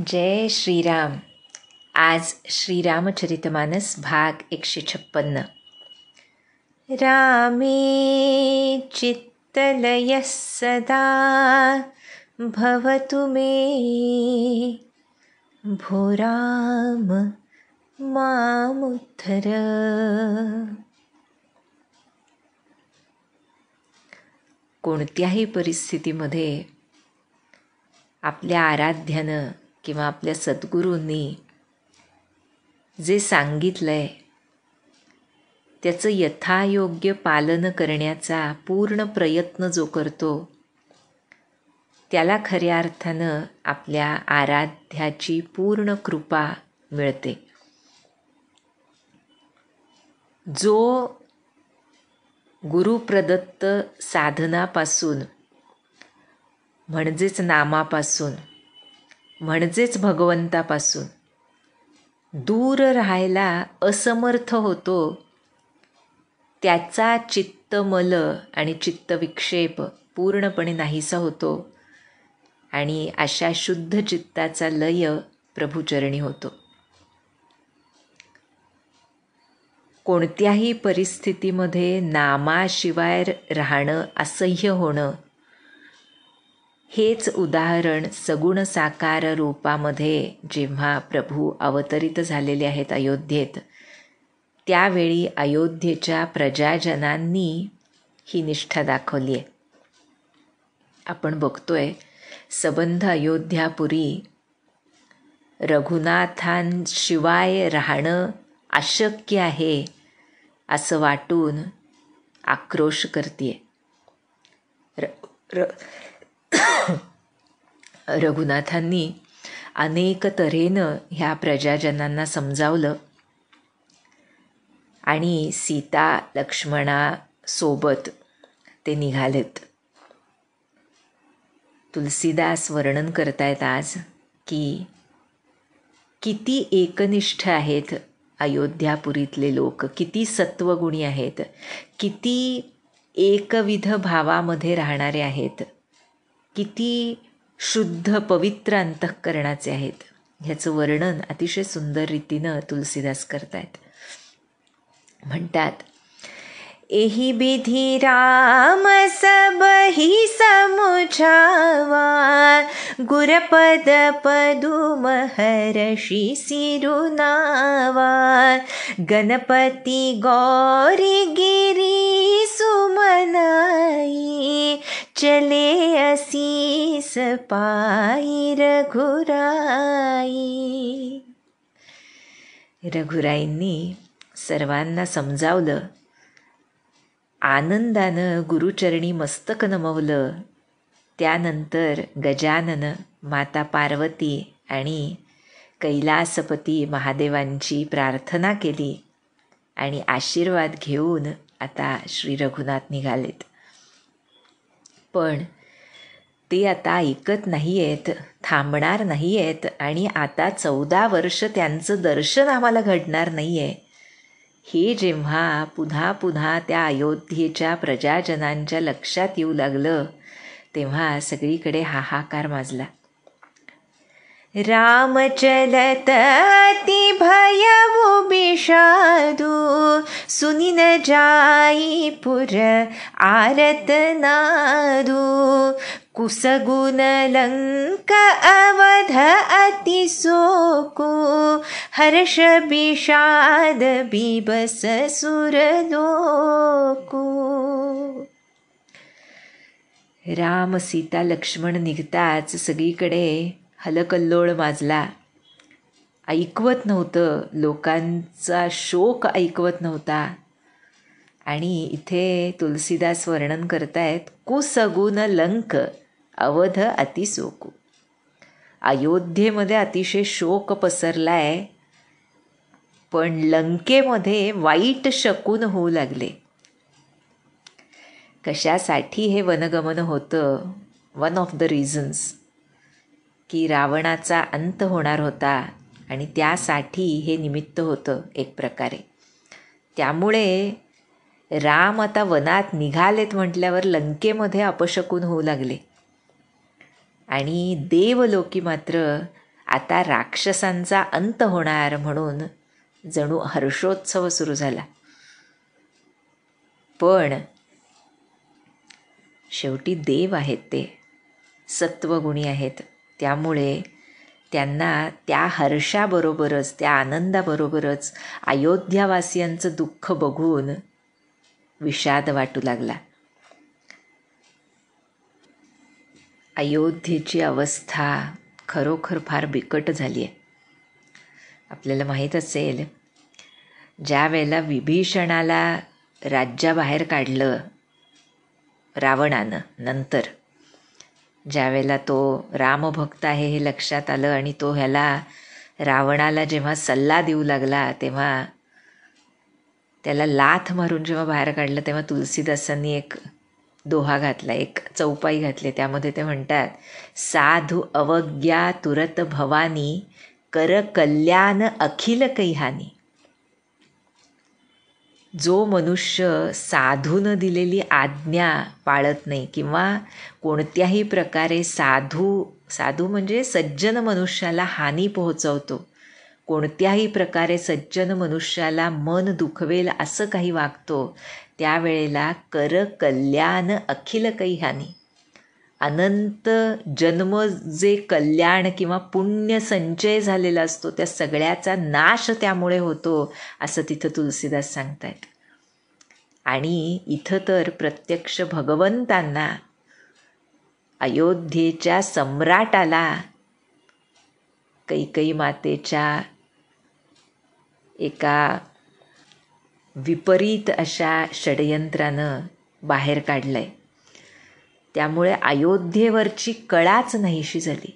जय श्रीराम. आज श्रीरामचरितमानस भाग 156. रामे चित्तलयः सदा भवतु मे, भो राम मामुद्धर. कोणत्याही परिस्थितीमध्ये आपल्या आराध्यानं किंवा आपल्या सद्गुरूंनी जे सांगितलं आहे त्याचं यथायोग्य पालन करण्याचा पूर्ण प्रयत्न जो करतो त्याला खऱ्या अर्थानं आपल्या आराध्याची पूर्ण कृपा मिळते. जो गुरुप्रदत्त साधनापासून म्हणजेच नामापासून म्हणजेच भगवंतापासून दूर राहायला असमर्थ होतो त्याचा चित्तमल आणि चित्तविक्षेप पूर्णपणे नाहीसा होतो आणि अशा शुद्ध चित्ताचा लय प्रभुचरणी होतो. कोणत्याही परिस्थितीमध्ये नामाशिवाय राहणं असह्य होणं हेच उदाहरण सगुण साकार रूपामध्ये जेव्हा प्रभू अवतरित झालेले आहेत अयोध्येत, त्यावेळी अयोध्येच्या प्रजाजनांनी ही निष्ठा दाखवली आहे. आपण बघतोय सबंध अयोध्यापुरी रघुनाथांशिवाय राहणं अशक्य आहे असं वाटून आक्रोश करते. रघुनाथांनी अनेक तऱ्हेनं ह्या प्रजाजनांना समजावलं आणि सीता लक्ष्मणासोबत ते निघालेत. तुलसीदास वर्णन करतायत आज की किती एकनिष्ठ आहेत अयोध्यापुरीतले लोक, किती सत्वगुणी आहेत, किती एकविध भावामध्ये राहणारे आहेत, किती शुद्ध पवित्र अंतःकरणाचे आहेत. ह्याचं वर्णन अतिशय सुंदर रीतीनं तुलसीदास करतायत. म्हणतात, एही विधी राम सब ही समुझावा, गुरपद पदुम हर्षि सिरुनावा, गणपति गौरी गिरी सुमनाई, चले असीस पाई रघुराई. रघुराईंनी सर्वांना समजावलं, आनंदानं गुरुचरणी मस्तक नमवलं. त्यानंतर गजानन, माता पार्वती आणि कैलासपती महादेवांची प्रार्थना केली आणि आशीर्वाद घेऊन आता श्री रघुनाथ निघालेत. पण ते आता ऐकत नाही आहेत, थांबणार नाही आहेत आणि आता 14 वर्ष त्यांचं दर्शन आम्हाला घडणार नाही आहे. हे जेव्हा पुन्हा पुन्हा त्या अयोध्येच्या प्रजाजनांच्या लक्षात येऊ लागलं तेव्हा सगळीकडे हाहाकार माजला. राम चलत अति भयउ विषादु, सुनि न जाई पुर आरत नादु, कुसगुन लंक अवध अति सोकु, हर्ष विषाद बिबस सुरलोकु. राम, सीता, लक्ष्मण निघताच सगळीकडे हलकल्लोळ माजला. ऐकवत नव्हतं, लोकांचा शोक ऐकवत नव्हता. आणि इथे तुलसीदास वर्णन करतायत, कुसगुन लंक अवध अतिसोकू. अयोध्येमध्ये अतिशय शोक पसरलाय, पण लंकेमध्ये वाईट शकुन होऊ लागले. कशासाठी हे वनगमन होतं? वन ऑफ द रिझन्स की रावणाचा अंत होणार होता आणि त्यासाठी हे निमित्त होतं एक प्रकारे. त्यामुळे राम आता वनात निघालेत म्हटल्यावर लंकेमध्ये अपशकुन होऊ लागले. आणि देवलोकी मात्र आता राक्षसांचा अंत होणार म्हणून जणू हर्षोत्सव सुरू झाला. पण शेवटी देव आहेत, ते सत्वगुणी आहेत, त्यामुळे त्यांना त्या हर्षाबरोबरच, त्या आनंदाबरोबरच अयोध्यावासियांचं दुःख बघून विषाद वाटू लागला. अयोध्येची अवस्था खरोखर फार बिकट झाली आहे. आपल्याला माहीत असेल, ज्या वेळेला विभीषणाला राज्याबाहेर काढलं रावणानं, नंतर ज्या वेळेला तो रामभक्त आहे हे लक्षात आलं आणि तो ह्याला रावणाला जेव्हा सल्ला देऊ लागला, तेव्हा त्याला लाथ मारून जेव्हा बाहेर काढलं, तेव्हा तुलसीदासांनी एक दोहा घातला, एक चौपाई घातली. त्यामध्ये ते म्हणतात, साधू अवज्ञा तुरत भवानी, कर कल्याण अखिल कैहानी. जो मनुष्य साधूनं दिलेली आज्ञा पाळत नाही किंवा कोणत्याही प्रकारे साधू म्हणजे सज्जन मनुष्याला हानी पोहोचवतो, कोणत्याही प्रकारे सज्जन मनुष्याला मन दुखवेल असं काही वागतो, त्यावेळेला कर कल्याण अखिल कैहानी. अनंत जन्म जे कल्याण किंवा पुण्य संचय झालेला असतो, त्या सगळ्याचा नाश त्यामुळे होतो, असं तिथं तुलसीदास सांगतायत. आणि इथं तर प्रत्यक्ष भगवंतांना, अयोध्येच्या सम्राटाला कैकेयी मातेच्या एका विपरीत अशा षडयंत्रानं बाहेर काढलंय. त्यामुळे अयोध्येवरची कळाच नाहीशी झाली.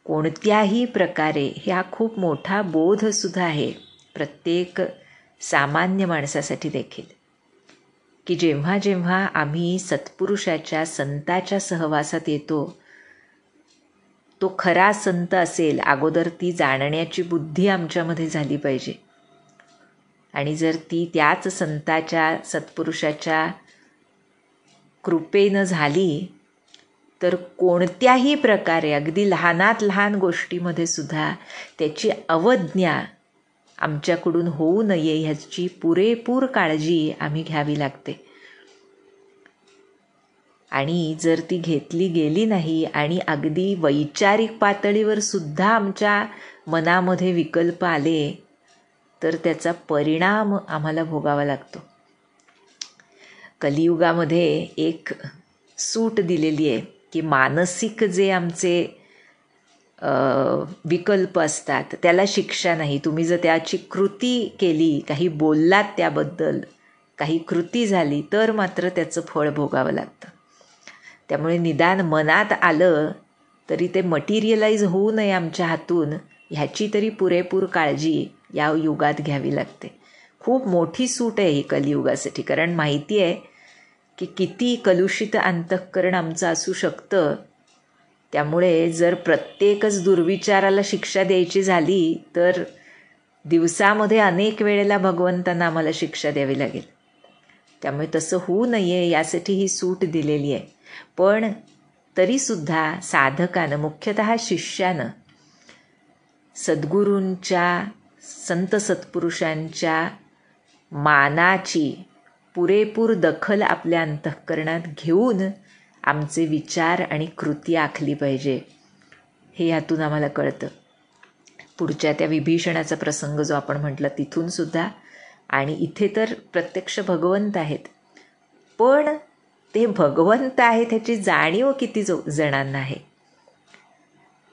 कोणत्याही प्रकारे हा खूप मोठा बोधसुद्धा आहे प्रत्येक सामान्य माणसासाठी देखील, की जेव्हा जेव्हा आम्ही सत्पुरुषाच्या, संताच्या सहवासात येतो, तो खरा संत असेल, अगोदर ती जाणण्याची बुद्धी आमच्यामध्ये झाली पाहिजे. आणि जर ती त्याच संताच्या, सत्पुरुषाच्या कृपेनं झाली, तर कोणत्याही प्रकारे अगदी लहानात लहान गोष्टीमध्ये सुद्धा त्याची अवज्ञा आमच्याकडून होऊ नये ह्याची पुरेपूर काळजी आम्ही घ्यावी लागते. आणि जर ती घेतली गेली नाही आणि अगदी वैचारिक पातळीवर सुद्धा आमच्या मनामध्ये विकल्प आले, तर त्याचा परिणाम आम्हाला भोगावा लागतो. कलियुगामध्ये एक सूट दिलेली आहे की मानसिक जे आमचे विकल्प असतात त्याला शिक्षा नाही. तुम्ही जर त्याची कृती केली, काही बोललात त्याबद्दल, काही कृती झाली, तर मात्र त्याचं फळ भोगावं लागतं. त्यामुळे निदान मनात आलं तरी ते मटिरियलाइज होऊ नये आमच्या हातून, ह्याची तरी पुरेपूर काळजी या युगात घ्यावी लागते. खूप मोठी सूट आहे ही कलियुगासाठी, कारण माहिती आहे की किती कलुषित अंतःकरण आमचं असू शकतं. त्यामुळे जर प्रत्येकच दुर्विचाराला शिक्षा द्यायची झाली, तर दिवसामध्ये अनेक वेळेला भगवंतांना आम्हाला शिक्षा द्यावी लागेल. त्यामुळे तसं होऊ नये यासाठी ही सूट दिलेली आहे. पण तरीसुद्धा साधकानं, मुख्यतः शिष्यानं, सद्गुरूंच्या, संत सत्पुरुषांच्या मानाची पुरेपूर दखल आपल्या अंतःकरणात घेऊन आमचे विचार आणि कृती आखली पाहिजे, हे यातून आम्हाला कळतं. पुढच्या त्या विभीषणाचा प्रसंग जो आपण म्हटलं तिथून सुद्धा, आणि इथे तर प्रत्यक्ष भगवंत आहेत, पण ते भगवंत आहेत ह्याची जाणीव किती जणांना आहे.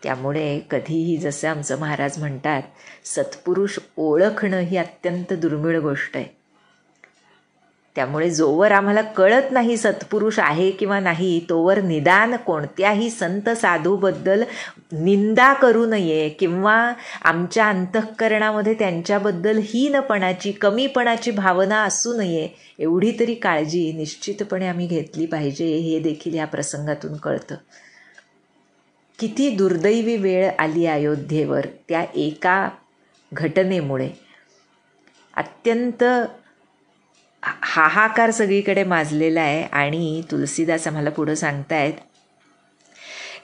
त्यामुळे कधीही जसं आमचं महाराज म्हणतात, सत्पुरुष ओळखणं ही अत्यंत दुर्मिळ गोष्ट आहे. त्यामुळे जोवर आम्हाला कळत नाही सत्पुरुष आहे किंवा नाही, तोवर निदान कोणत्याही संत साधूबद्दल निंदा करू नये किंवा आमच्या अंतःकरणामध्ये त्यांच्याबद्दल हीनपणाची, कमीपणाची भावना असू नये, एवढी तरी काळजी निश्चितपणे आम्ही घेतली पाहिजे, हे देखील या प्रसंगातून कळतं. किती दुर्दैवी वेळ आली अयोध्येवर त्या एका घटनेमुळे. अत्यंत हाहाकार सगळीकडे माजलेला आहे. आणि तुलसीदास आम्हाला पुढं सांगतायत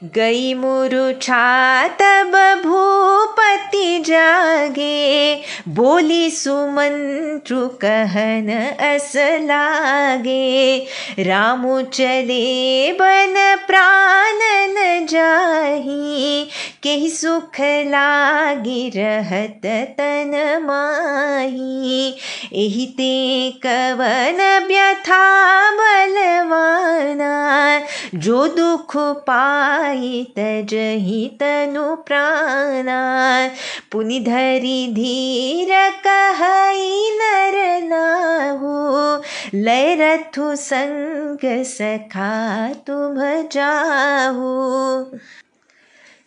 गई मुरुछा तब भूपति जागे, बोली सुमंत्रु कहन अस लागे। रामु चले बन प्राण न जाही, केहि सुख लागी रहत तन माही। एहि ते कवन व्यथा बलवाना, जो दुख पाई तजहि तनु प्राणा। पुनि धरि धीर कहई नर नाहु, लय रथु संग सखा तुम जाहु।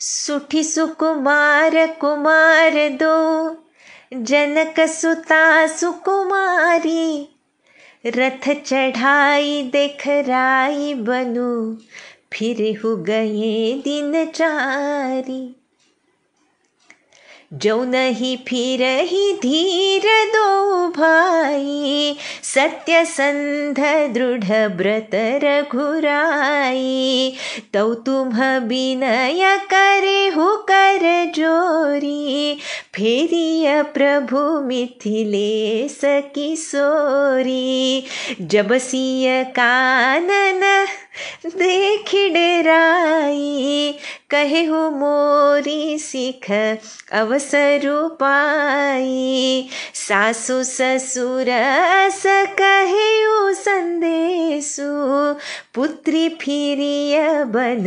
सुठी सुकुमार कुमार दो, जनक सुता सुकुमारी। रथ चढ़ाई देखराई बनु, फिर हु गए दिन चारी। जो नहीं फिरहि धीर दो भाई, सत्यसंध दृढ़ व्रत रघुराई। तौ तुम विनय करेहु कर जोरी, फेरिय प्रभु मिथिलेश किशोरी। जब सिय कानन देखि डेराई, कहेहु मोरी सिख अवसरु पाई। सासु ससुर अस कहेहु संदेशु, पुत्री फिरिय बन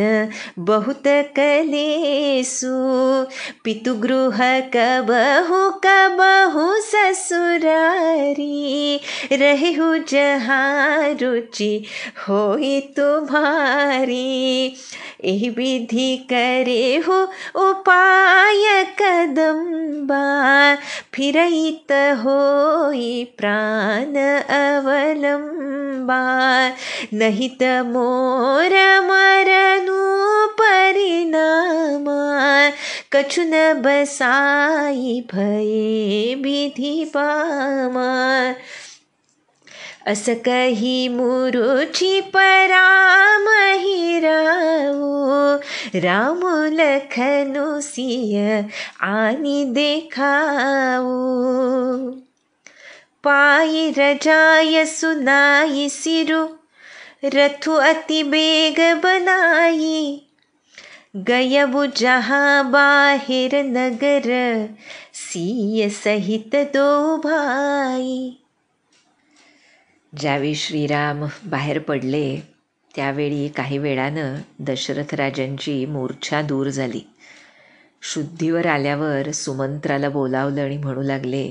बहुत कलेसु। पितुगृह कबहु कबहु ससुरारी, रहेहु जहाँ रुचि होई तुम्हारी। एहि विधि करेहु उपाय कदम्बा, फिरहित होई प्राण अवलंबा। नहीं त मोर मरनु परिणामा, कछु न बसाई भये विधि पामा। अस कही मुरुचि परामहि राऊ, राम लखनु सिय आनि देखाऊ। पाई रजाय सुनाई सिरु, रथु अति बेग बनाई। गयबु जहाँ बाहिर नगर, सिय सहित दो भाई। ज्यावेळी श्रीराम बाहेर पडले त्यावेळी काही वेळानं दशरथ राजांची मूर्छा दूर झाली. शुद्धीवर आल्यावर सुमंत्राला बोलावलं आणि म्हणू लागले,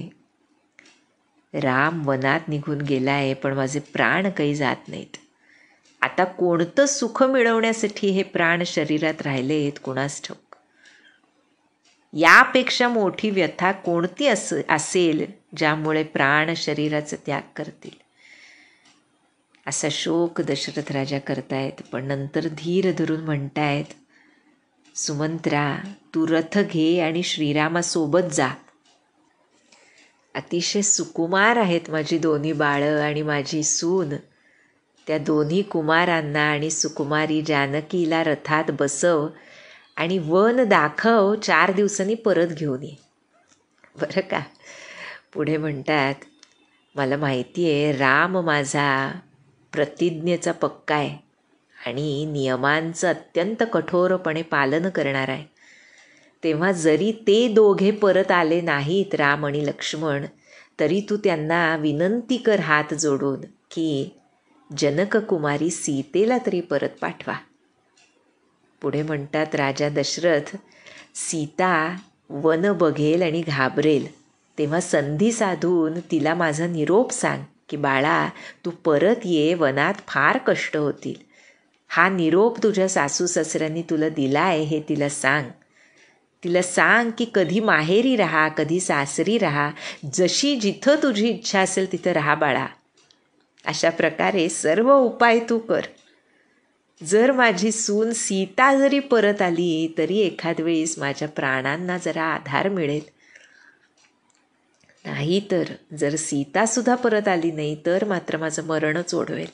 राम वनात निघून गेलाय, पण माझे प्राण काही जात नाहीत. आता कोणतं सुख मिळवण्यासाठी हे प्राण शरीरात राहिलेत कुणास ठाऊक. यापेक्षा मोठी व्यथा कोणती असेल ज्यामुळे प्राण शरीराचा त्याग करतील. असा शोक दशरथ राजा करतायत. पण नंतर धीर धरून म्हणतायत, सुमंत्रा तू रथ घे आणि श्रीरामासोबत जा. अतिशय सुकुमार आहेत माझी दोन्ही बाळं आणि माझी सून. त्या दोन्ही कुमारांना आणि सुकुमारी जानकीला रथात बसव आणि वन दाखव, 4 दिवसांनी परत घेऊन ये. बरं का. पुढे म्हणतात, मला माहिती आहे राम माझा प्रतिज्ञेचा पक्का आहे आणि नियमांचं अत्यंत कठोरपणे पालन करणार आहे. तेव्हा जरी ते दोघे परत आले नाहीत, राम आणि लक्ष्मण, तरी तू त्यांना विनंती कर हात जोडून की जनककुमारी सीतेला तरी परत पाठवा. पुढे म्हणतात, राजा दशरथ सीता वन बघेल आणि घाबरेल, तेव्हा संधी साधून तिला माझा निरोप सांग की बाळा तू परत ये, वनात फार कष्ट होतील. हा निरोप तुझ्या सासू सासऱ्यांनी तुला दिला आहे हे तिला सांग. तिला सांग की कधी माहेरी राहा, कधी सासरी राहा, जशी जिथं तुझी इच्छा असेल तिथं राहा बाळा. अशा प्रकारे सर्व उपाय तू कर. जर माझी सून सीता जरी परत आली तरी एखाद वेळेस माझ्या प्राणांना जरा आधार मिळेल. नाही तर जर सीतासुद्धा परत आली नाही तर मात्र माझं मरणच ओढवेल.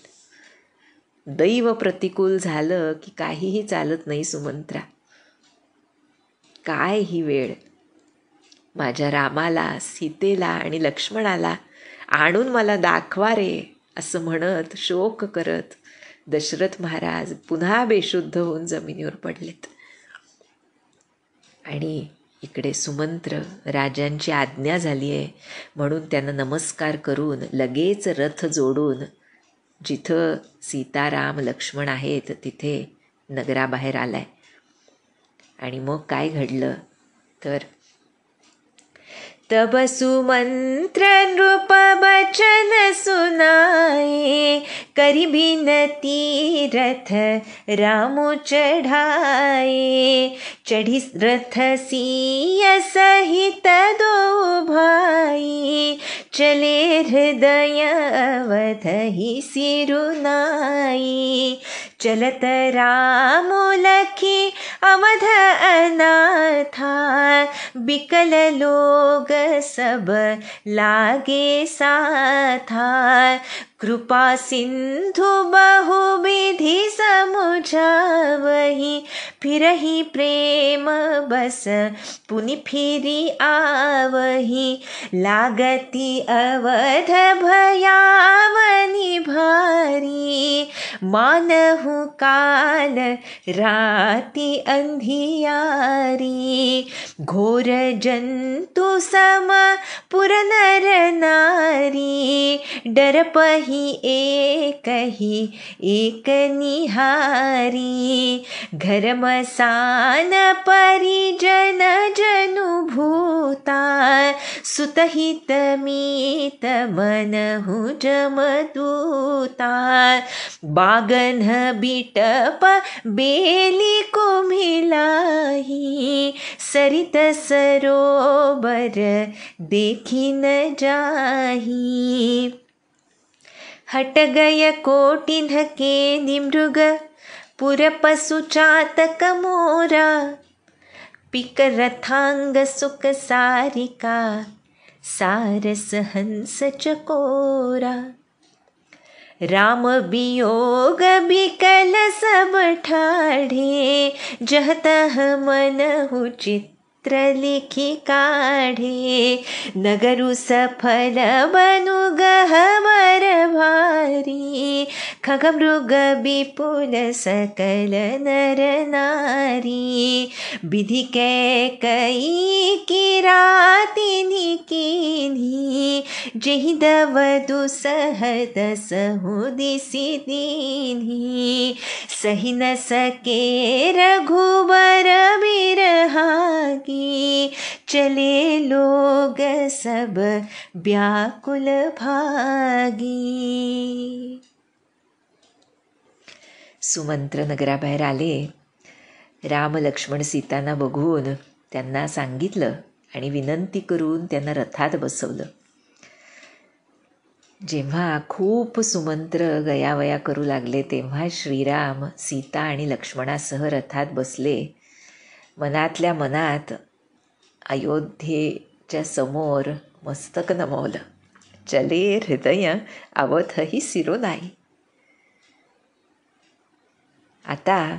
दैव प्रतिकूल झालं की काहीही चालत नाही सुमंत्रा. काय ही वेळ, माझ्या रामाला, सीतेला आणि लक्ष्मणाला आणून मला दाखवा रे, असं म्हणत शोक करत दशरथ महाराज पुन्हा बेशुद्ध होऊन जमिनीवर पडलेत. आणि इकडे सुमंत्र राजांची आज्ञा झाली आहे म्हणून त्यांना नमस्कार करून लगेच रथ जोडून जिथं सीताराम लक्ष्मण आहेत तिथे नगराबाहेर आलाय. आणि मग काय घडलं तर, तब सुमंत्र नृप बचन सुनाए, करी बिनती रथ रामु चढ़ाए, चढ़ी रथ सिय सहित दो भाई, चले हृदय अवधहि सिरुनाई, चलत राम लखी अवध अनाथा, बिकल लोग सब लागे साथा, कृपा सिंधु बहु विधि समुझावहि, फिरहि प्रेम बस पुनि फिरी आवहि, लागती अवध भयावनि भारी, मानहु काल राति अंधियारी, घोर जंतु सम पुर नर नारी, डर पही एक निहारी, घर मसान परिजन जनु भूता, सुतहित मीत मनहु जमदूता, बागन बिटप बेली कुम्हिलाही, सरित सरोवर देखी न जाही, हट गय कोटिन्ह के निमृग, पुर पशु चातक मोरा, पिक रथांग सुख सारिका, सारस हंस चकोरा, राम वियोग बिकल सब ठाढ़े, जह तह मनहु चित्त लिखि काढ़े, नगरु सफल बनु गहवर भारी, खग मृग विपुल सकल नर नारी, विधि कैकई किरातिनि कीन्ही, जेहि दवदु सहद सहुदिसि दीन्ही, सहि न सके रघुबर बिरहागी, चले लोग सब व्याकुल भागी. सुमंत्र नगराबाहेर आले. राम लक्ष्मण सीतांना बघून त्यांना सांगितलं आणि विनंती करून त्यांना रथात बसवलं. जेव्हा खूप सुमंत्र गयावया करू लागले तेव्हा श्रीराम सीता आणि लक्ष्मणासह रथात बसले. मनातल्या मनात अयोध्येच्या समोर मस्तक नमवलं. चले हृदय अवधहि सिरुनाई. आता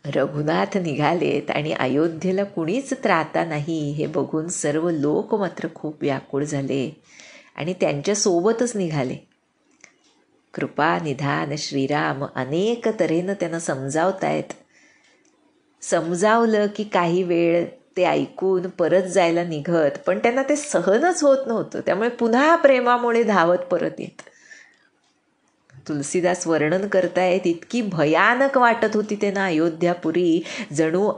रघुनाथ निघालेत आणि अयोध्येला कुणीच त्राता नाही हे बघून सर्व लोक मात्र खूप व्याकुळ झाले आणि त्यांच्यासोबतच निघाले. कृपा निधान श्रीराम अनेक तऱ्हेनं त्यांना समजावतायत. समजावलं की काही वेळ ते ऐकून परत जायला निघत, पण त्यांना ते सहनच होत नव्हतं. त्यामुळे पुन्हा प्रेमामुळे धावत परत येत. तुलसीदास वर्णन करतायत, इतकी भयानक वाटत होती त्यांना अयोध्यापुरी, जणू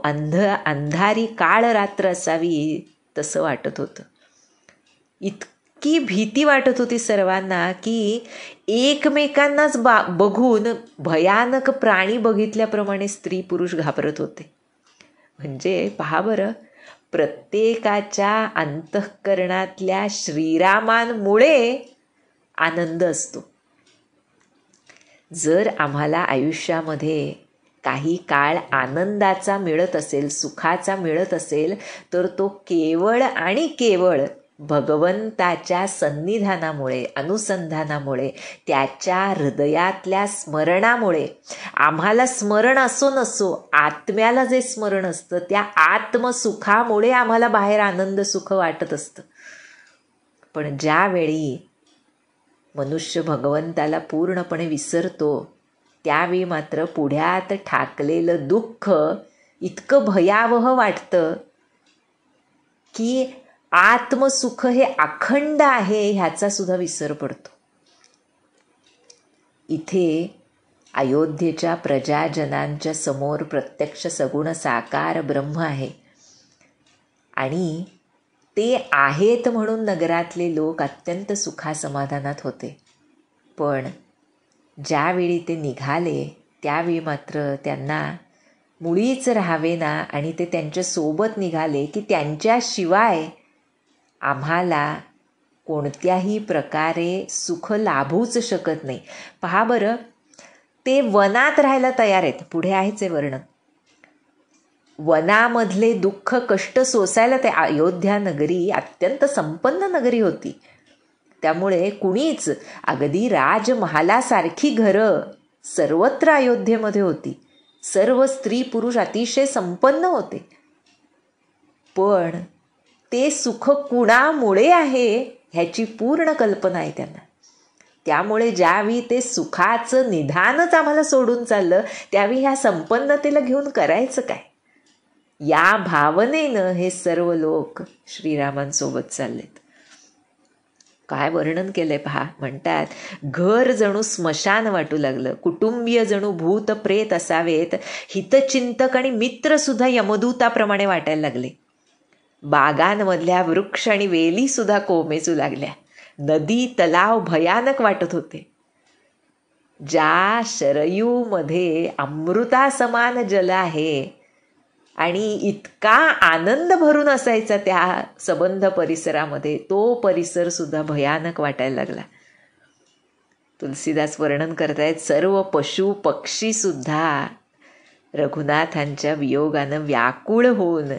अंधारी काळ रात्र असावी तसं वाटत होतं. इतकी भीती वाटत होती सर्वांना की एकमेकांनाच बघून भयानक प्राणी बघितल्याप्रमाणे स्त्री पुरुष घाबरत होते. म्हणजे पहा बरं, प्रत्येकाच्या अंतःकरणातल्या श्रीरामांमुळे आनंद असतो. जर आम्हाला आयुष्यामध्ये काही काळ आनंदाचा मिळत असेल, सुखाचा मिळत असेल, तर तो केवळ आणि केवळ भगवंताच्या सन्निधानामुळे, अनुसंधानामुळे, त्याच्या हृदयातल्या स्मरणामुळे, आम्हाला स्मरण असो नसो, आत्म्याला जे स्मरण असतं त्या आत्मसुखामुळे आम्हाला बाहेर आनंद सुख वाटत असतं. पण ज्यावेळी मनुष्य भगवंताला पूर्णपणे विसरतो त्यावेळी मात्र पुढ्यात ठाकलेलं दुःख इतकं भयावह वाटतं की आत्मसुख हे अखंड आहे ह्याचा सुद्धा विसर पडतो. इथे अयोध्येच्या प्रजाजनांच्या समोर प्रत्यक्ष सगुण साकार ब्रह्म आहे आणि ते आहेत म्हणून नगरातले लोक अत्यंत सुखासमाधानात होते. पण ज्यावेळी ते निघाले त्यावेळी मात्र त्यांना मुळीच राहावेना आणि ते त्यांच्यासोबत निघाले की त्यांच्याशिवाय आम्हाला कोणत्याही प्रकारे सुख लाभूच शकत नाही. पहा बरं, ते वनात राहायला तयार आहेत. पुढे आहेच आहे वर्णन. वनामधले दुःख कष्ट सोसायला ते अयोध्या नगरी अत्यंत संपन्न नगरी होती. त्यामुळे कुणीच, अगदी राजमहालासारखी घरं सर्वत्र अयोध्येमध्ये होती. सर्व स्त्री पुरुष अतिशय संपन्न होते. पण ते सुख कुणामुळे आहे ह्याची पूर्ण कल्पना आहे त्यांना. त्यामुळे ज्यावेळी ते सुखाचं निधानच आम्हाला सोडून चाललं त्यावेळी ह्या संपन्नतेला घेऊन करायचं काय, या भावनेनं हे सर्व लोक श्रीरामांसोबत चाललेत. काय वर्णन केलंय पहा. म्हणतात, घर जणू स्मशान वाटू लागलं, कुटुंबीय जणू भूत प्रेत असावेत, हितचिंतक आणि मित्र सुद्धा यमदूताप्रमाणे वाटायला लागले. बागांमधल्या वृक्ष आणि वेली सुद्धा कोमेजू लागल्या. नदी तलाव भयानक वाटत होते. ज्या शरयूमध्ये अमृतासमान जल आहे आणि इतका आनंद भरून असायचा त्या सबंध परिसरामध्ये, तो परिसर सुद्धा भयानक वाटायला लागला. तुलसीदास वर्णन करतायत, सर्व पशु पक्षी सुद्धा रघुनाथांच्या वियोगानं व्याकुळ होऊन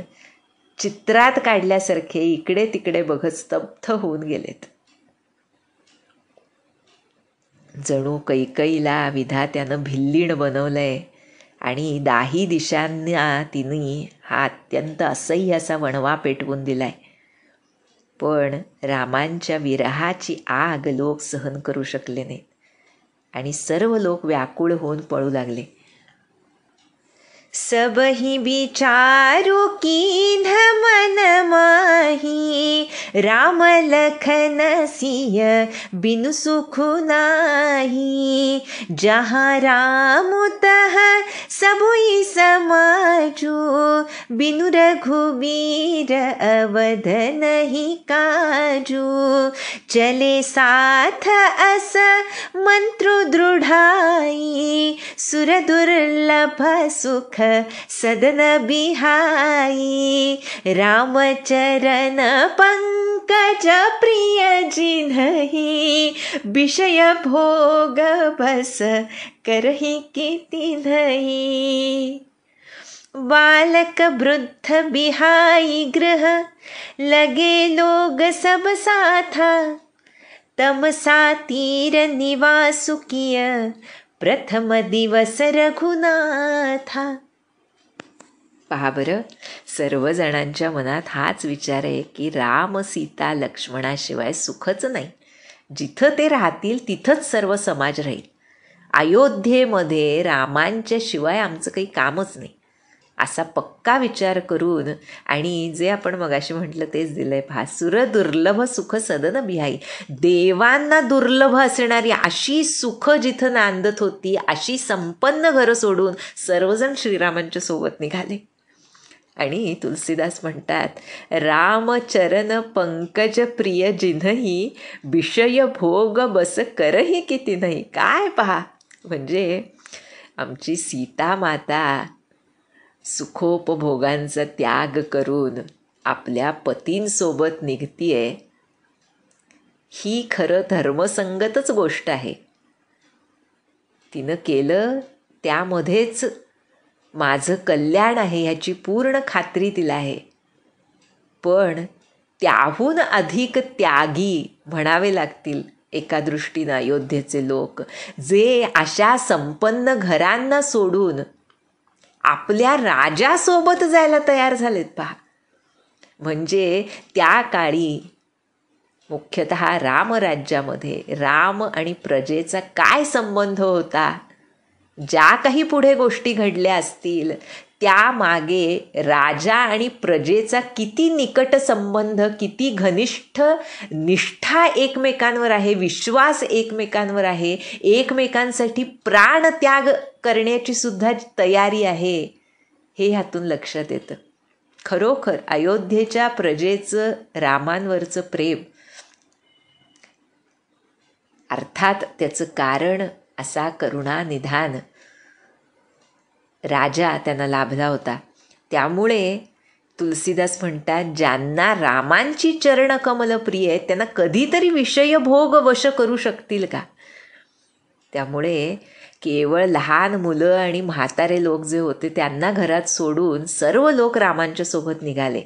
चित्रात काढल्यासारखे इकडे तिकडे बघत स्तब्ध होऊन गेलेत. जणू कैकईला विधात्यानं भिल्लीण बनवलंय आणि दाही दिशांना तिने हा अत्यंत असह्य असा वणवा पेटवून दिलाय. पण रामांच्या विरहाची आग लोक सहन करू शकले नाहीत आणि सर्व लोक व्याकुळ होऊन पळू लागले. सबही विचारू कीन्ह मन माही, राम लखन सिय बिनु सुखु नाही. जहाँ राम तह सबुई समाजू, बिनु रघुबीर अवध नहीं काजू. चले साथ अस मंत्रु दृढ़ाई, सुर दुर्लभ सुख सदन बिहाई. रामचरण पंकज प्रिय जिन्हि, विषय भोग बस करहि कितिन्हि. बालक वृद्ध बिहाई गृह, लगे लोग सब साथा. तमसा तीर निवासु किय, प्रथम दिवस रघुनाथा. पहा बरं, सर्वजणांच्या मनात हाच विचार आहे की राम सीता लक्ष्मणाशिवाय सुखच नाही. जिथं ते राहतील तिथंच सर्व समाज राहील. अयोध्येमध्ये रामांच्या शिवाय आमचं काही कामच नाही असा पक्का विचार करून, आणि जे आपण मगाशी म्हटलं तेच दिलंय पहा, सुर दुर्लभ सुख सदन बिहाई. देवांना दुर्लभ असणारी अशी सुख जिथं नांदत होती, अशी संपन्न घरं सोडून सर्वजण श्रीरामांच्या सोबत निघाले. आणि तुलसीदास म्हणतात, रामचरण पंकज प्रिय जिन्हि, विषय भोग बस करहि किती नाही. काय पहा, म्हणजे आमची सीता माता सुखोपभोगांचा त्याग करून आपल्या पतींसोबत निघतीये, ही खरं धर्मसंगतच गोष्ट आहे. तिनं केलं त्यामध्येच माझं कल्याण आहे ह्याची पूर्ण खात्री तिला आहे. पण त्याहून अधिक त्यागी म्हणावे लागतील एका दृष्टीनं अयोध्येचे लोक, जे अशा संपन्न घरांना सोडून आपल्या राजासोबत जायला तयार झालेत पहा. म्हणजे त्या काळी मुख्यतः रामराज्यामध्ये राम आणि प्रजेचा काय संबंध होता, ज्या काही पुढे गोष्टी घडल्या असतील त्यामागे राजा आणि प्रजेचा किती निकट संबंध, किती घनिष्ठ निष्ठा एकमेकांवर आहे, विश्वास एकमेकांवर आहे, एकमेकांसाठी प्राणत्याग करण्याची सुद्धा तयारी आहे, हे ह्यातून लक्षात येतं. खरोखर अयोध्येच्या प्रजेचं रामांवरचं प्रेम, अर्थात त्याचं कारण असा करुणानिधान राजा त्यांना लाभला होता. त्यामुळे तुलसीदास म्हणतात, ज्यांना रामांची चरणकमल प्रिय आहेत त्यांना कधीतरी विषयभोग वश करू शकतील का. त्यामुळे केवळ लहान मुलं आणि म्हातारे लोक जे होते त्यांना घरात सोडून सर्व लोक रामांच्या सोबत निघाले.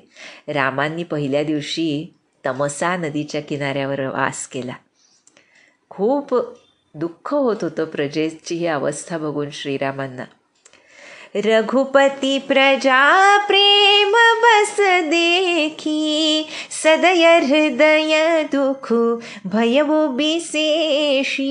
रामांनी पहिल्या दिवशी तमसा नदीच्या किनाऱ्यावर वास केला. खूप दुःख होत होतं प्रजेची ही अवस्था बघून श्रीरामांना. रघुपती प्रजा प्रेम बस देखी, सदय हृदय दुख भयवो बिसेशी,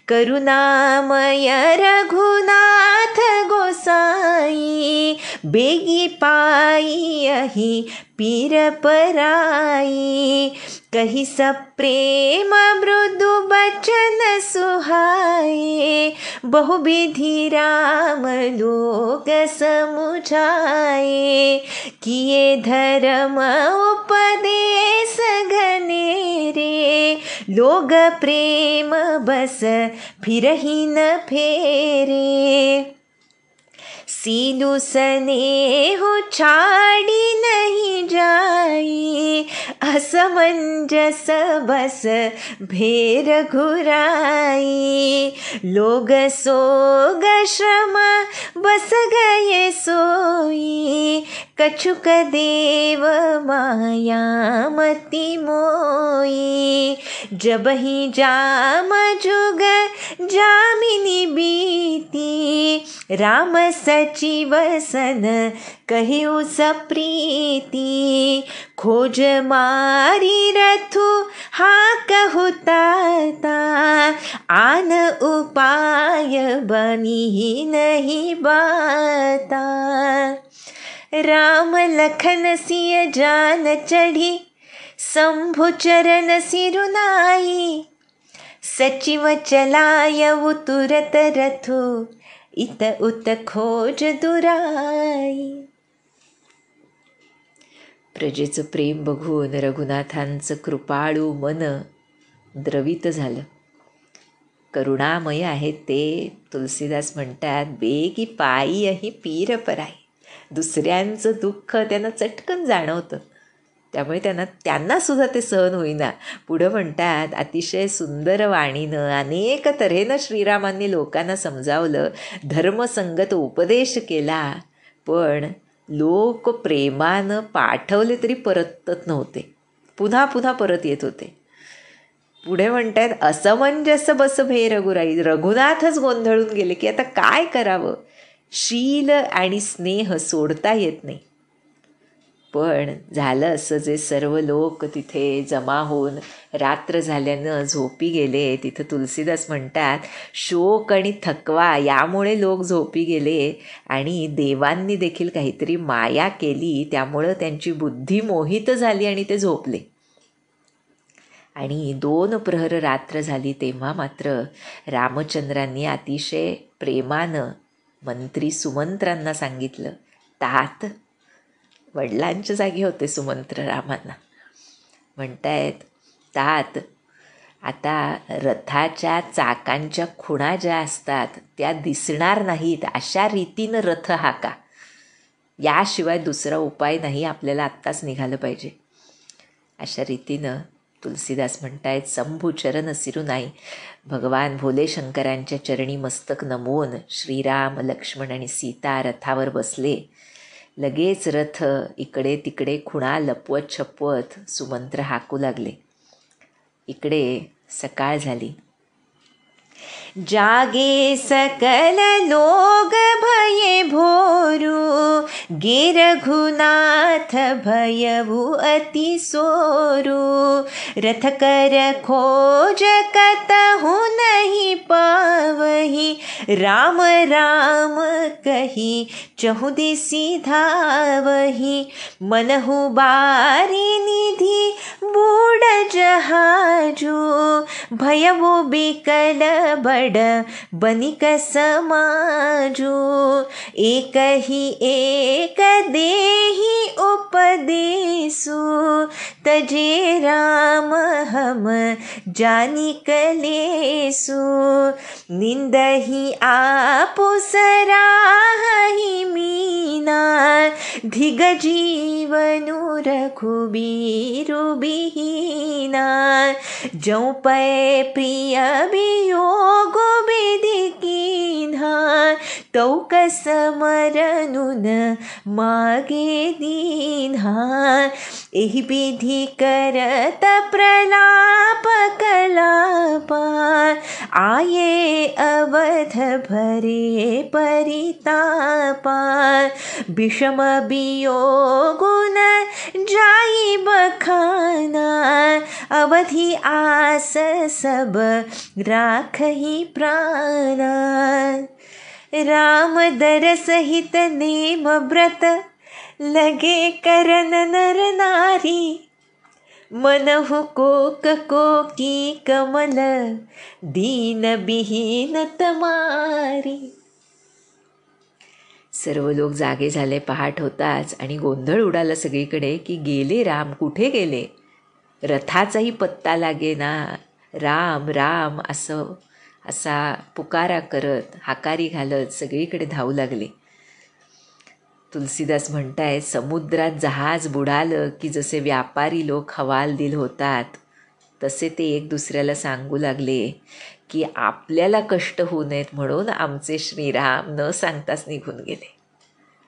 करुणामय रघुनाथ गोसाई, बेगी पाई अही पीर पराई, कही सप्रेम मृदु बचन सुहाए, बहुविधि राम लोक समुझाए, किए धर्म उपदेश घनेरे, लोग प्रेम बस फिरहि न फेरे, सीलु स्नेह छाड़ी नहीं जाई, असमंजस बस भेर घुराई, लोग सोग श्रम बस गए सोई, कछुक देव माया मति मोई, जब ही जाम जुग जामिनी बीती, राम सचिव सन कहिउ सप्रीति, खोज मारी रथु हा कहुता, आन उपाय बनी नहीं बाता, राम लखन सिय जान चढ़ी, शंभु चरण सिरुनाई, सचिव चलायउ तुरत रथु, इत उत खोज दुराई. प्रजेचं प्रेम बघून रघुनाथांचं कृपाळू मन द्रवित झालं. करुणामय आहेत ते. तुलसीदास म्हणतात, बेगी पायी अही पीर पराई. दुसऱ्यांचं दुःख त्यांना चटकन जाणवतं, त्यामुळे त्यांना सुद्धा ते सहन होईना. पुढं म्हणतात, अतिशय सुंदर वाणीनं अनेक तऱ्हेनं श्रीरामांनी लोकांना समजावलं, धर्मसंगत उपदेश केला, पण लोक प्रेमानं पाठवले तरी परतत नव्हते, पुन्हा पुन्हा परत येत होते. पुढे म्हणतात, असमंजस बस भे रघुराई. रघुनाथच गोंधळून गेले की आता काय करावं. शील आणि स्नेह सोडता येत नाही. पण झालं असं, जे सर्व लोक तिथे जमा होऊन रात्र झाल्यानं झोपी गेले. तिथं तुलसीदास म्हणतात, शोक आणि थकवा यामुळे लोक झोपी गेले आणि देवांनी देखील काहीतरी माया केली, त्यामुळं त्यांची बुद्धी मोहित झाली आणि ते झोपले. आणि 2 प्रहर रात्र झाली तेव्हा मात्र रामचंद्रांनी अतिशय प्रेमानं मंत्री सुमंत्रांना सांगितलं. तात वडिलांच्या जागी होते सुमंत्र रामांना. म्हणतायत, तात आता रथाच्या चाकांच्या खुणा ज्या असतात त्या दिसणार नाहीत अशा रीतीनं रथ हाका, याशिवाय दुसरा उपाय नाही, आपल्याला आत्ताच निघालं पाहिजे. अशा रीतीनं तुलसीदास म्हणतायत, शंभू चरण सिरुनाई. भगवान भोले शंकरांच्या चरणी मस्तक नमवून श्रीराम, लक्ष्मण आणि सीता रथावर बसले. लगेच रथ इकडे तिकडे खुणा लपवत छपवत सुमंत्र हाकू लागले. इकडे सकाळ झाली. जागे सकल लोग भये भोरू, गे रघुनाथ भयऊ अति सोरू. रथ कर खोज कतहु नहीं पावही, राम राम कही चहुदिसि धावही. मनहु बारी निधि बूढ़ जहाजू, भयऊ बिकल बड़ बनिक समाजू. एक ही एक देहि उपदेसु, तजे राम हम जानिक लेसु. निंदहि आपु सराहहि मीना, धिग जीवनु रघुबीरु बिहीना. जौ पै प्रिय वियोग विधि कीन्हा, तौक समरनुन मागे दीन्हा. एहि विधि करत प्रलाप कलापा, आये अवध भरे परितापा. विषम वियोगुन जाई बखाना, अवधि आस सब राखहि प्राणा. राम दर सहित नेम व्रत, लगे करन नर नारी. मनहु कोक कोकी कमल, दीन बिहीन तमारी. सर्व लोक जागे झाले. पहाट होताच आणि गोंधळ उडाला सगळीकडे की गेले राम, कुठे गेले. रथाचाही पत्ता लागेना. राम राम असा पुकारा करत, हाकारी घालत सगळीकडे धावू लागले. तुलसीदास म्हणतायत, समुद्रात जहाज बुडालं की जसे व्यापारी लोक हवालदिल होतात, तसे ते एक दुसऱ्याला सांगू लागले की आपल्याला कष्ट होऊ नयेत म्हणून आमचे श्रीराम न सांगताच निघून गेले.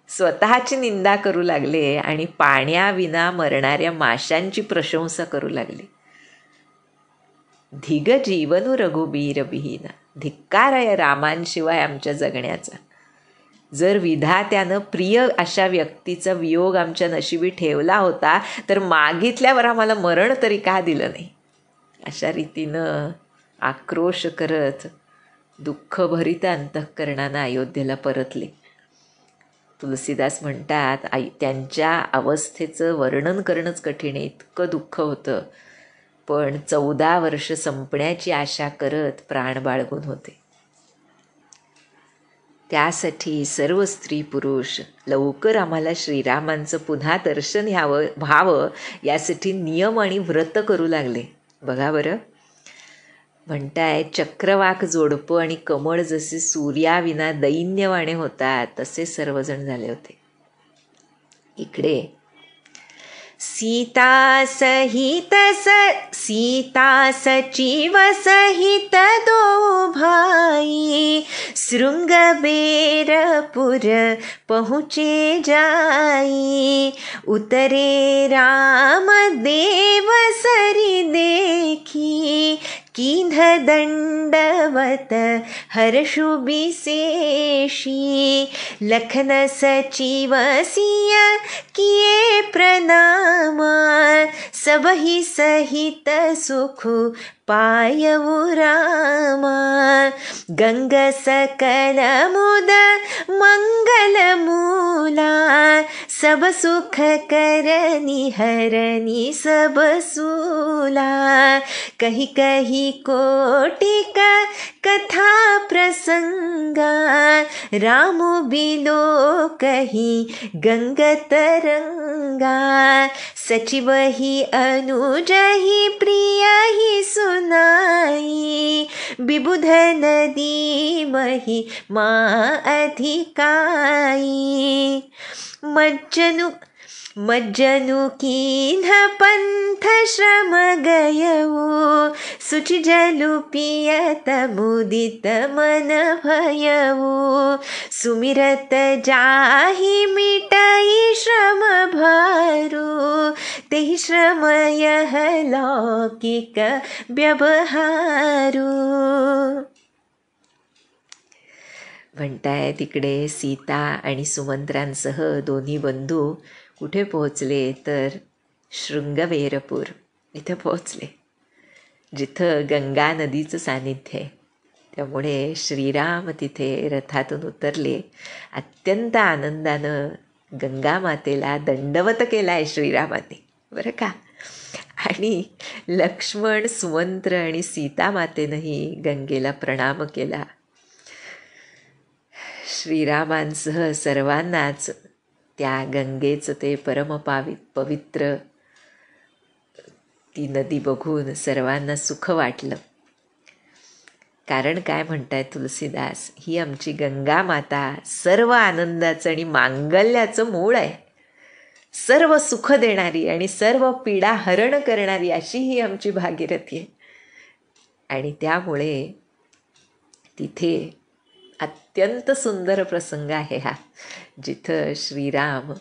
स्वतःची निंदा करू लागले आणि पाण्याविना मरणाऱ्या माशांची प्रशंसा करू लागले. धिग जीवनु रघुबीर बिहीना. धिक्कार आहे रामांशिवाय आमच्या जगण्याचा. जर विधात्यानं प्रिय अशा व्यक्तीचा वियोग आमच्या नशिबी ठेवला होता, तर मागितल्यावर आम्हाला मरण तरी का दिलं नाही. अशा रीतीनं आक्रोश करत दुःखभरित अंतःकरणानं अयोध्येला परतले. तुलसीदास म्हणतात, त्यांच्या अवस्थेचं वर्णन करणंच कठीण आहे, इतकं दुःख होतं. पण 14 वर्ष संपण्याची आशा करत प्राण बाळगून होते. त्यासाठी सर्व स्त्री पुरुष लवकर आम्हाला श्रीरामांचं पुन्हा दर्शन व्हावं यासाठी नियम आणि व्रत करू लागले. बघा बरं, म्हणताय, चक्रवाक जोडपं आणि कमळ जसे सूर्याविना दैन्यवाणे होतात, तसे सर्वजण झाले होते. इकडे सीता सचिव सहित दो भाई, शृंगबेरपुर पहुँचे जाई. उतरे राम देव सरी देखी, कीन्ह दंडवत हर्षु विशेषी. लखन सचिव सिय किए प्रणामा, सबहि सहित सुख पायऊ रामा. गंग सकल मुद मंगल मूला, सब सुख करनी हरनी सब सूला. कही कही कोटिक कथा प्रसंगा, राम बिलो कही गंग तरंगा. सचिव ही अनुज ही प्रिय ही सुनाई, विबुध नदी मही माँ अधिकाई. मज्जनु कीन्ह पंथ श्रम गयऊ, सुचि जलु पियत मुदित मन भयऊ. सुमिरत जाहि मिटई श्रम यह लौकिक व्यवहारू. म्हणताय तिकडे सीता आणि सुमंत्रांसह दोन्ही बंधू कुठे पोहोचले तर शृंगवेरपूर इथे पोहोचले, जिथं गंगा नदीचं सानिध्य आहे. त्यामुळे श्रीराम तिथे रथातून उतरले. अत्यंत आनंदानं गंगा मातेला दंडवत केला आहे श्रीरामाने, बरं का. आणि लक्ष्मण, सुमंत्र आणि सीता मातेनंही गंगेला प्रणाम केला. श्रीरामांसह सर्वांनाच त्या गंगेचं ते पवित्र ती नदी बघून सर्वांना सुख वाटलं. कारण काय म्हणताय तुलसीदास, ही आमची गंगा माता सर्व आनंदाचं आणि मांगल्याचं मूळ आहे. सर्व सुख देणारी आणि सर्व पीडा हरण करणारी अशी ही आमची भागीरथी आहे. आणि त्यामुळे तिथे अत्यंत सुंदर प्रसंग आहे हा, जिथं श्रीराम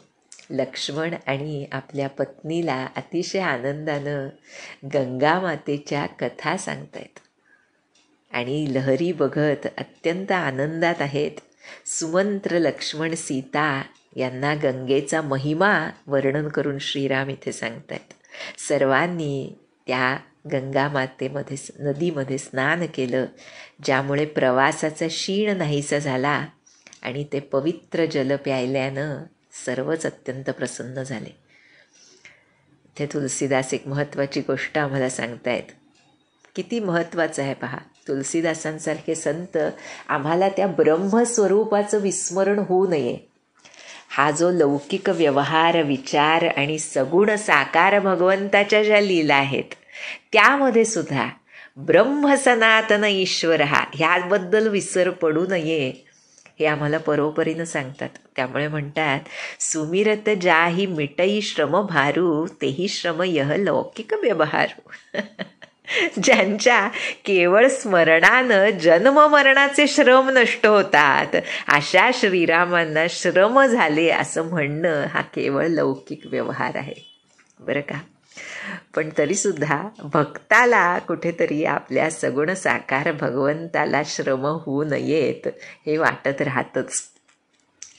लक्ष्मण आणि आपल्या पत्नीला अतिशय आनंदानं गंगा मातेच्या कथा सांगतायत आणि लहरी बघत अत्यंत आनंदात आहेत. सुमंत्र, लक्ष्मण, सीता यांना गंगेचा महिमा वर्णन करून श्रीराम इथे सांगतायत. सर्वांनी त्या गंगा मातेमध्ये नदीमध्ये स्नान केलं, ज्यामुळे प्रवासाचा शीण नाहीसा झाला आणि ते पवित्र जल प्यायल्यानं सर्वच अत्यंत प्रसन्न झाले. इथे तुलसीदास एक महत्त्वाची गोष्ट आम्हाला सांगतायत. किती महत्त्वाचं आहे पहा. तुलसीदासांसारखे संत आम्हाला त्या ब्रह्मस्वरूपाचं विस्मरण होऊ नये. हा जो लौकिक व्यवहार, विचार आणि सगुण साकार भगवंताच्या ज्या लीला आहेत, त्यामध्ये सुद्धा ब्रह्म सनातन ईश्वर ह्याबद्दल विसर पडू नये हे आम्हाला परोपरीनं सांगतात. त्यामुळे म्हणतात, सुमिरत जाही मिटई श्रम भारू, तेही श्रम यह लौकिक व्यवहारू. ज्यांच्या केवळ स्मरणानं जन्म मरणाचे श्रम नष्ट होतात, अशा श्रीरामांना श्रम झाले असं म्हणणं हा केवळ लौकिक व्यवहार आहे, बरं का. पण तरीसुद्धा भक्ताला कुठेतरी आपल्या सगुण साकार भगवंताला श्रम होऊ नयेत हे वाटत राहतच.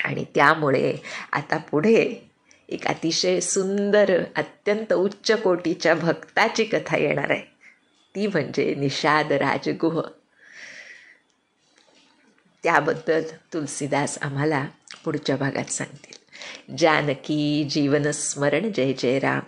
आणि त्यामुळे आता पुढे एक अतिशय सुंदर, अत्यंत उच्च कोटीच्या भक्ताची कथा येणार आहे. ती म्हणजे निषाद राजगुह. त्याबद्दल तुलसीदास आम्हाला पुढच्या भागात सांगतील. जानकी जीवन स्मरण. जय जय राम.